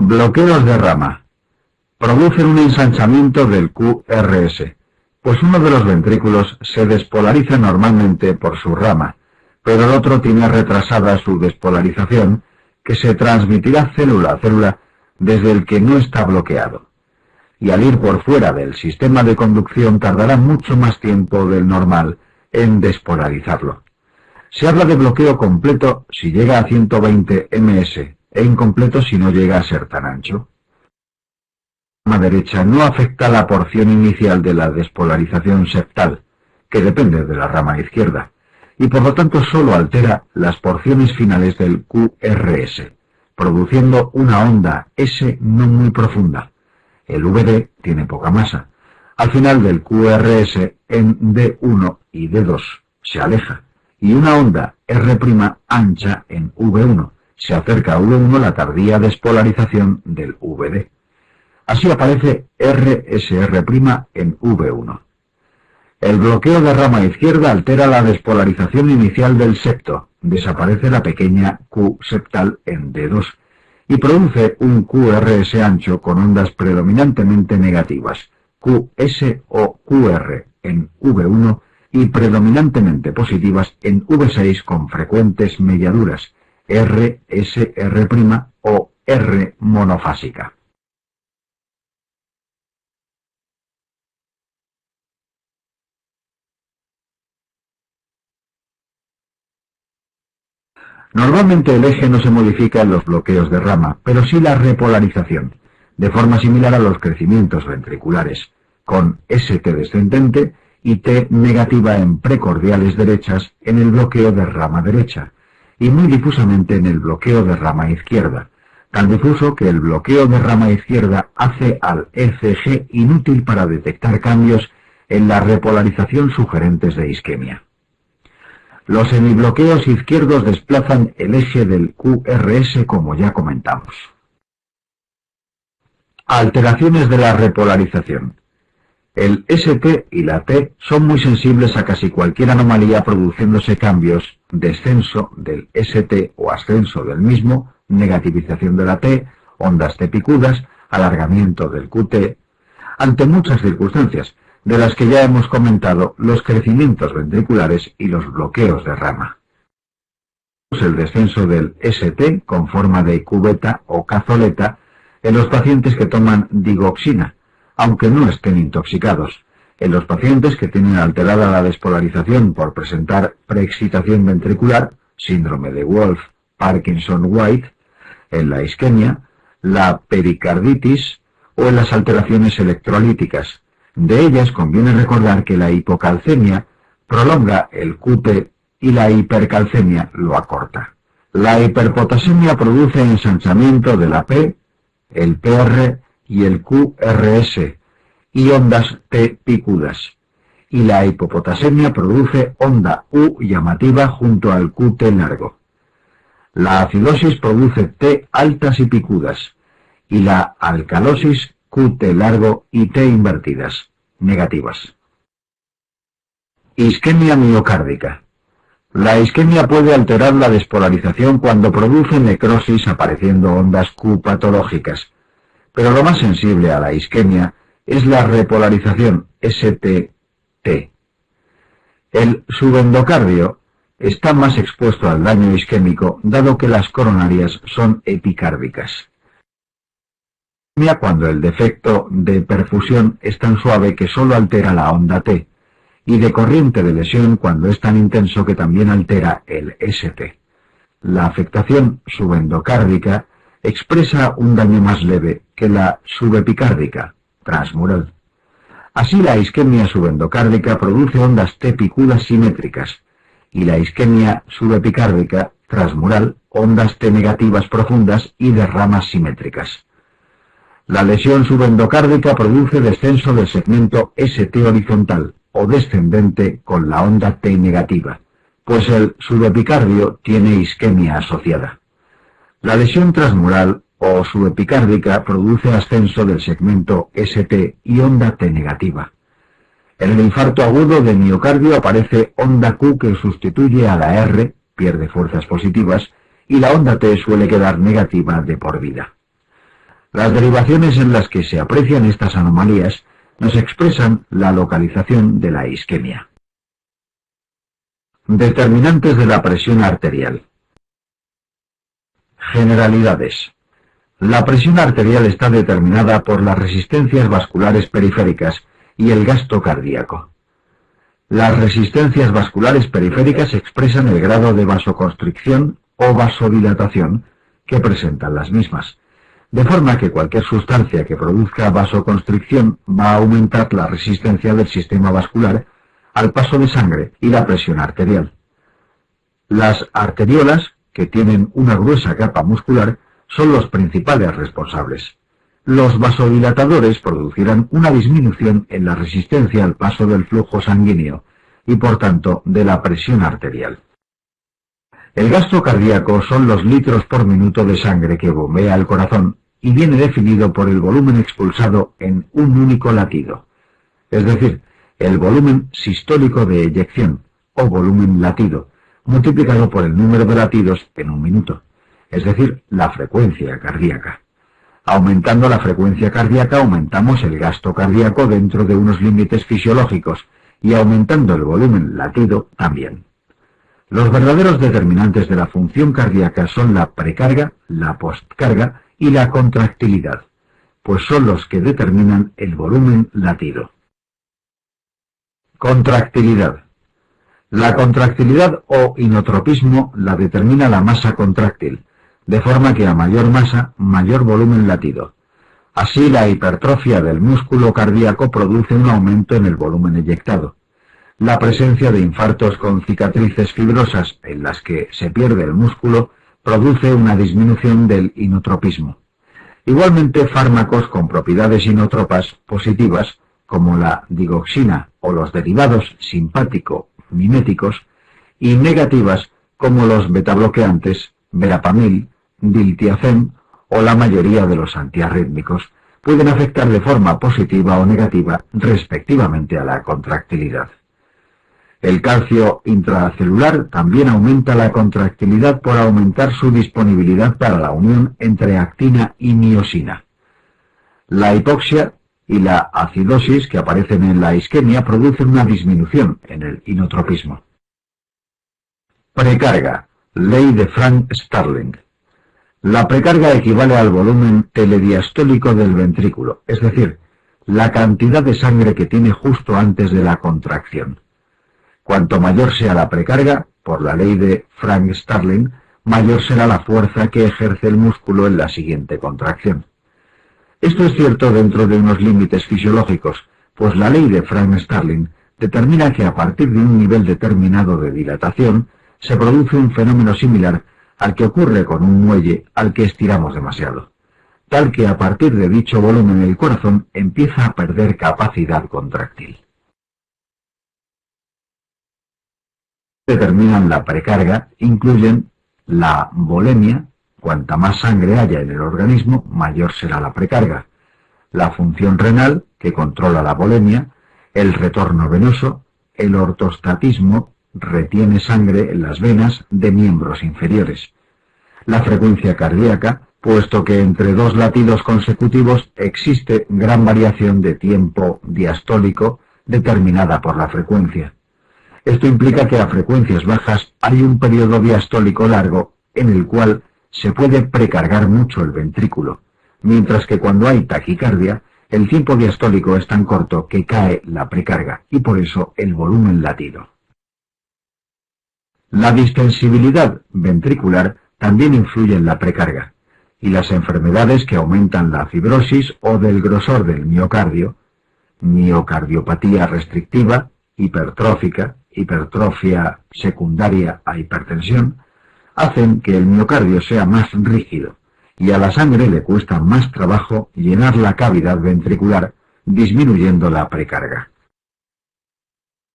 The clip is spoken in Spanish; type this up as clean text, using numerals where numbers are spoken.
Bloqueos de rama. Producen un ensanchamiento del QRS, pues uno de los ventrículos se despolariza normalmente por su rama, pero el otro tiene retrasada su despolarización, que se transmitirá célula a célula desde el que no está bloqueado. Y al ir por fuera del sistema de conducción tardará mucho más tiempo del normal en despolarizarlo. Se habla de bloqueo completo si llega a 120 ms e incompleto si no llega a ser tan ancho. La rama derecha no afecta la porción inicial de la despolarización septal, que depende de la rama izquierda, y por lo tanto solo altera las porciones finales del QRS, produciendo una onda S no muy profunda. El VD tiene poca masa. Al final del QRS en D1 y D2 se aleja, y una onda R' ancha en V1 se acerca a V1 la tardía despolarización del VD. Así aparece RSR' en V1. El bloqueo de rama izquierda altera la despolarización inicial del septo, desaparece la pequeña Q septal en D2 y produce un QRS ancho con ondas predominantemente negativas, QS o QR en V1 y predominantemente positivas en V6 con frecuentes mediaduras, RSR' o R monofásica. Normalmente el eje no se modifica en los bloqueos de rama, pero sí la repolarización, de forma similar a los crecimientos ventriculares, con ST descendente y T negativa en precordiales derechas en el bloqueo de rama derecha, y muy difusamente en el bloqueo de rama izquierda, tan difuso que el bloqueo de rama izquierda hace al ECG inútil para detectar cambios en la repolarización sugerentes de isquemia. Los semibloqueos izquierdos desplazan el eje del QRS como ya comentamos. Alteraciones de la repolarización. El ST y la T son muy sensibles a casi cualquier anomalía produciéndose cambios, descenso del ST o ascenso del mismo, negativización de la T, ondas T picudas, alargamiento del QT, ante muchas circunstancias, de las que ya hemos comentado los crecimientos ventriculares y los bloqueos de rama. El descenso del ST con forma de cubeta o cazoleta en los pacientes que toman digoxina, aunque no estén intoxicados, en los pacientes que tienen alterada la despolarización por presentar preexcitación ventricular, síndrome de Wolff, Parkinson-White, en la isquemia, la pericarditis o en las alteraciones electrolíticas. De ellas conviene recordar que la hipocalcemia prolonga el QT y la hipercalcemia lo acorta. La hiperpotasemia produce ensanchamiento de la P, el PR y el QRS y ondas T picudas, y la hipopotasemia produce onda U llamativa junto al QT largo. La acidosis produce T altas y picudas, y la alcalosis QT largo y T invertidas, negativas. Isquemia miocárdica. La isquemia puede alterar la despolarización cuando produce necrosis apareciendo ondas Q patológicas, pero lo más sensible a la isquemia es la repolarización ST-T. El subendocardio está más expuesto al daño isquémico dado que las coronarias son epicárdicas. Cuando el defecto de perfusión es tan suave que solo altera la onda T, y de corriente de lesión cuando es tan intenso que también altera el ST. La afectación subendocárdica expresa un daño más leve que la subepicárdica, transmural. Así la isquemia subendocárdica produce ondas T picudas simétricas, y la isquemia subepicárdica, transmural, ondas T negativas profundas y de ramas simétricas. La lesión subendocárdica produce descenso del segmento ST horizontal o descendente con la onda T negativa, pues el subepicardio tiene isquemia asociada. La lesión transmural o subepicárdica produce ascenso del segmento ST y onda T negativa. En el infarto agudo de miocardio aparece onda Q que sustituye a la R, pierde fuerzas positivas, y la onda T suele quedar negativa de por vida. Las derivaciones en las que se aprecian estas anomalías nos expresan la localización de la isquemia. Determinantes de la presión arterial. Generalidades. La presión arterial está determinada por las resistencias vasculares periféricas y el gasto cardíaco. Las resistencias vasculares periféricas expresan el grado de vasoconstricción o vasodilatación que presentan las mismas, de forma que cualquier sustancia que produzca vasoconstricción va a aumentar la resistencia del sistema vascular al paso de sangre y la presión arterial. Las arteriolas, que tienen una gruesa capa muscular, son los principales responsables. Los vasodilatadores producirán una disminución en la resistencia al paso del flujo sanguíneo y, por tanto, de la presión arterial. El gasto cardíaco son los litros por minuto de sangre que bombea el corazón y viene definido por el volumen expulsado en un único latido, es decir, el volumen sistólico de eyección o volumen latido, multiplicado por el número de latidos en un minuto, es decir, la frecuencia cardíaca. Aumentando la frecuencia cardíaca aumentamos el gasto cardíaco dentro de unos límites fisiológicos y aumentando el volumen latido también. Los verdaderos determinantes de la función cardíaca son la precarga, la postcarga y la contractilidad, pues son los que determinan el volumen latido. Contractilidad. La contractilidad o inotropismo la determina la masa contráctil, de forma que a mayor masa, mayor volumen latido. Así, la hipertrofia del músculo cardíaco produce un aumento en el volumen eyectado. La presencia de infartos con cicatrices fibrosas en las que se pierde el músculo produce una disminución del inotropismo. Igualmente, fármacos con propiedades inotropas positivas, como la digoxina o los derivados simpático-miméticos, y negativas, como los betabloqueantes, verapamil, diltiazem o la mayoría de los antiarrítmicos, pueden afectar de forma positiva o negativa respectivamente a la contractilidad. El calcio intracelular también aumenta la contractilidad por aumentar su disponibilidad para la unión entre actina y miosina. La hipoxia y la acidosis que aparecen en la isquemia producen una disminución en el inotropismo. Precarga, ley de Frank-Starling. La precarga equivale al volumen telediastólico del ventrículo, es decir, la cantidad de sangre que tiene justo antes de la contracción. Cuanto mayor sea la precarga, por la ley de Frank-Starling, mayor será la fuerza que ejerce el músculo en la siguiente contracción. Esto es cierto dentro de unos límites fisiológicos, pues la ley de Frank-Starling determina que a partir de un nivel determinado de dilatación se produce un fenómeno similar al que ocurre con un muelle al que estiramos demasiado, tal que a partir de dicho volumen el corazón empieza a perder capacidad contráctil. Determinan la precarga incluyen la volemia, cuanta más sangre haya en el organismo, mayor será la precarga, la función renal, que controla la volemia, el retorno venoso, el ortostatismo, retiene sangre en las venas de miembros inferiores, la frecuencia cardíaca, puesto que entre dos latidos consecutivos existe gran variación de tiempo diastólico determinada por la frecuencia. Esto implica que a frecuencias bajas hay un periodo diastólico largo en el cual se puede precargar mucho el ventrículo, mientras que cuando hay taquicardia, el tiempo diastólico es tan corto que cae la precarga y por eso el volumen latido. La distensibilidad ventricular también influye en la precarga, y las enfermedades que aumentan la fibrosis o del grosor del miocardio, miocardiopatía restrictiva, hipertrófica, hipertrofia secundaria a hipertensión, hacen que el miocardio sea más rígido y a la sangre le cuesta más trabajo llenar la cavidad ventricular, disminuyendo la precarga.